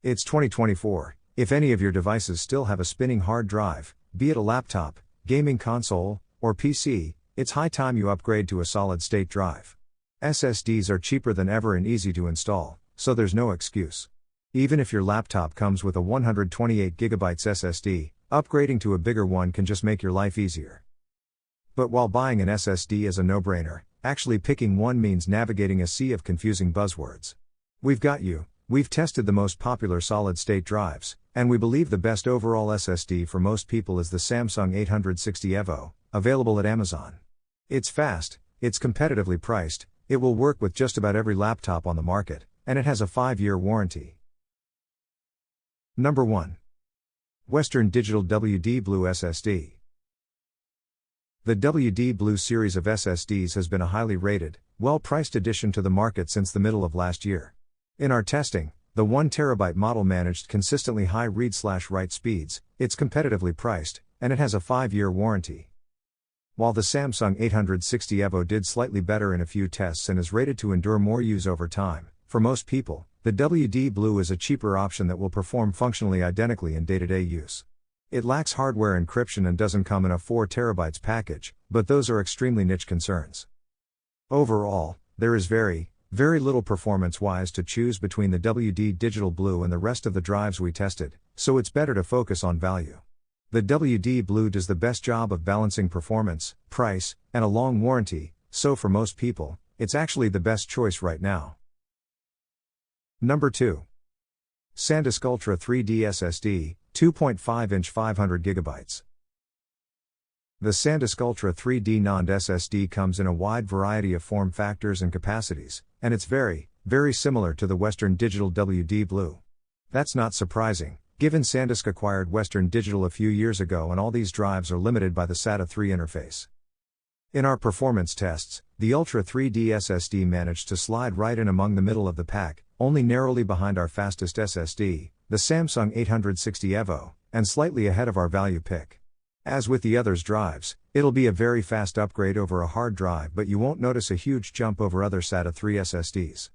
It's 2024. If any of your devices still have a spinning hard drive, be it a laptop, gaming console, or PC, it's high time you upgrade to a solid-state drive. SSDs are cheaper than ever and easy to install, so there's no excuse. Even if your laptop comes with a 128GB SSD, upgrading to a bigger one can just make your life easier. But while buying an SSD is a no-brainer, actually picking one means navigating a sea of confusing buzzwords. We've got you. We've tested the most popular solid-state drives, and we believe the best overall SSD for most people is the Samsung 860 EVO, available at Amazon. It's fast, it's competitively priced, it will work with just about every laptop on the market, and it has a 5-year warranty. Number 1. Western Digital WD Blue SSD. The WD Blue series of SSDs has been a highly rated, well-priced addition to the market since the middle of last year. In our testing, the 1TB model managed consistently high read/write speeds, it's competitively priced, and it has a 5-year warranty. While the Samsung 860 EVO did slightly better in a few tests and is rated to endure more use over time, for most people, the WD Blue is a cheaper option that will perform functionally identically in day-to-day use. It lacks hardware encryption and doesn't come in a 4TB package, but those are extremely niche concerns. Overall, there is very little performance-wise to choose between the WD Digital Blue and the rest of the drives we tested, so it's better to focus on value. The WD Blue does the best job of balancing performance, price, and a long warranty, so for most people, it's actually the best choice right now. Number 2. SanDisk Ultra 3D SSD, 2.5-inch 500GB. The SanDisk Ultra 3D NAND SSD comes in a wide variety of form factors and capacities, and it's very similar to the Western Digital WD Blue. That's not surprising, given SanDisk acquired Western Digital a few years ago and all these drives are limited by the SATA 3 interface. In our performance tests, the Ultra 3D SSD managed to slide right in among the middle of the pack, only narrowly behind our fastest SSD, the Samsung 860 EVO, and slightly ahead of our value pick. As with the others' drives, it'll be a very fast upgrade over a hard drive, but you won't notice a huge jump over other SATA 3 SSDs.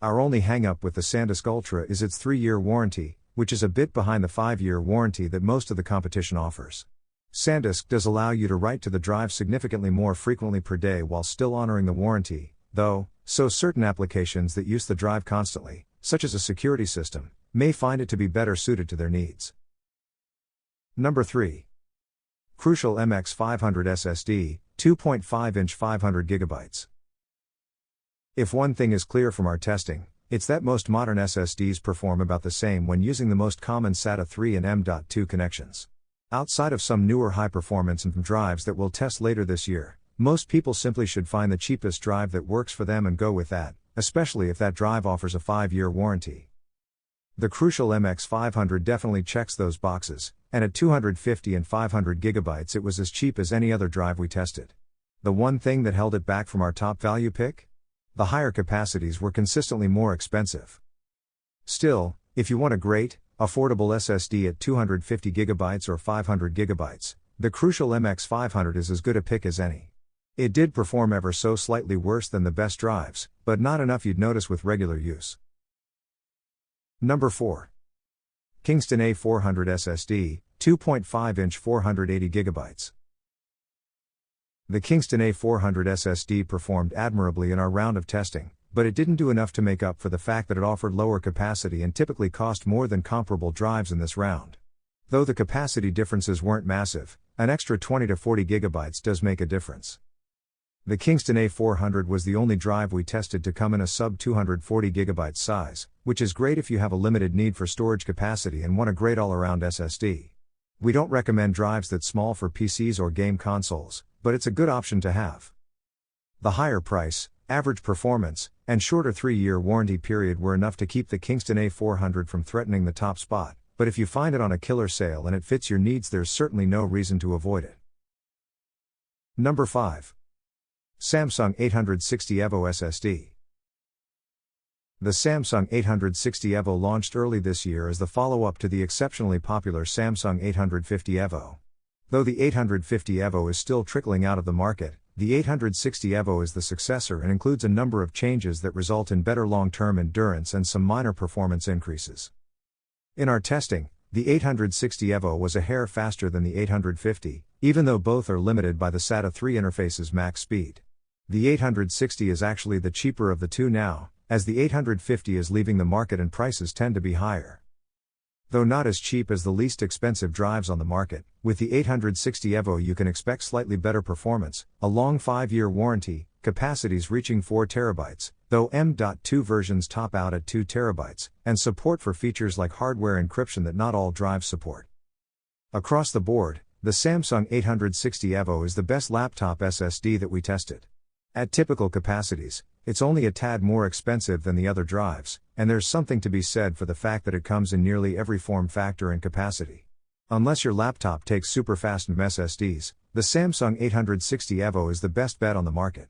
Our only hang-up with the SanDisk Ultra is its 3-year warranty, which is a bit behind the 5-year warranty that most of the competition offers. SanDisk does allow you to write to the drive significantly more frequently per day while still honoring the warranty, though, so certain applications that use the drive constantly, such as a security system, may find it to be better suited to their needs. Number 3. Crucial MX500 SSD, 2.5-inch 500GB. If one thing is clear from our testing, it's that most modern SSDs perform about the same when using the most common SATA 3 and M.2 connections. Outside of some newer high-performance drives that we'll test later this year, most people simply should find the cheapest drive that works for them and go with that, especially if that drive offers a 5-year warranty. The Crucial MX500 definitely checks those boxes, and at 250 and 500 GB it was as cheap as any other drive we tested. The one thing that held it back from our top value pick? The higher capacities were consistently more expensive. Still, if you want a great, affordable SSD at 250 GB or 500 GB, the Crucial MX500 is as good a pick as any. It did perform ever so slightly worse than the best drives, but not enough you'd notice with regular use. Number 4. Kingston A400 SSD, 2.5-inch 480 GB. The Kingston A400 SSD performed admirably in our round of testing, but it didn't do enough to make up for the fact that it offered lower capacity and typically cost more than comparable drives in this round. Though the capacity differences weren't massive, an extra 20 to 40 GB does make a difference. The Kingston A400 was the only drive we tested to come in a sub 240 GB size, which is great if you have a limited need for storage capacity and want a great all-around SSD. We don't recommend drives that small for PCs or game consoles, but it's a good option to have. The higher price, average performance, and shorter 3-year warranty period were enough to keep the Kingston A400 from threatening the top spot, but if you find it on a killer sale and it fits your needs, there's certainly no reason to avoid it. Number 5. Samsung 860 EVO SSD. The Samsung 860 EVO launched early this year as the follow-up to the exceptionally popular Samsung 850 EVO. Though the 850 EVO is still trickling out of the market, the 860 EVO is the successor and includes a number of changes that result in better long-term endurance and some minor performance increases. In our testing, the 860 EVO was a hair faster than the 850, even though both are limited by the SATA 3 interface's max speed. The 860 is actually the cheaper of the two now, as the 850 is leaving the market and prices tend to be higher. Though not as cheap as the least expensive drives on the market, with the 860 EVO you can expect slightly better performance, a long 5-year warranty, capacities reaching 4 TB, though M.2 versions top out at 2 TB, and support for features like hardware encryption that not all drives support. Across the board, the Samsung 860 EVO is the best laptop SSD that we tested. At typical capacities, it's only a tad more expensive than the other drives, and there's something to be said for the fact that it comes in nearly every form factor and capacity. Unless your laptop takes super fast SSDs, the Samsung 860 EVO is the best bet on the market.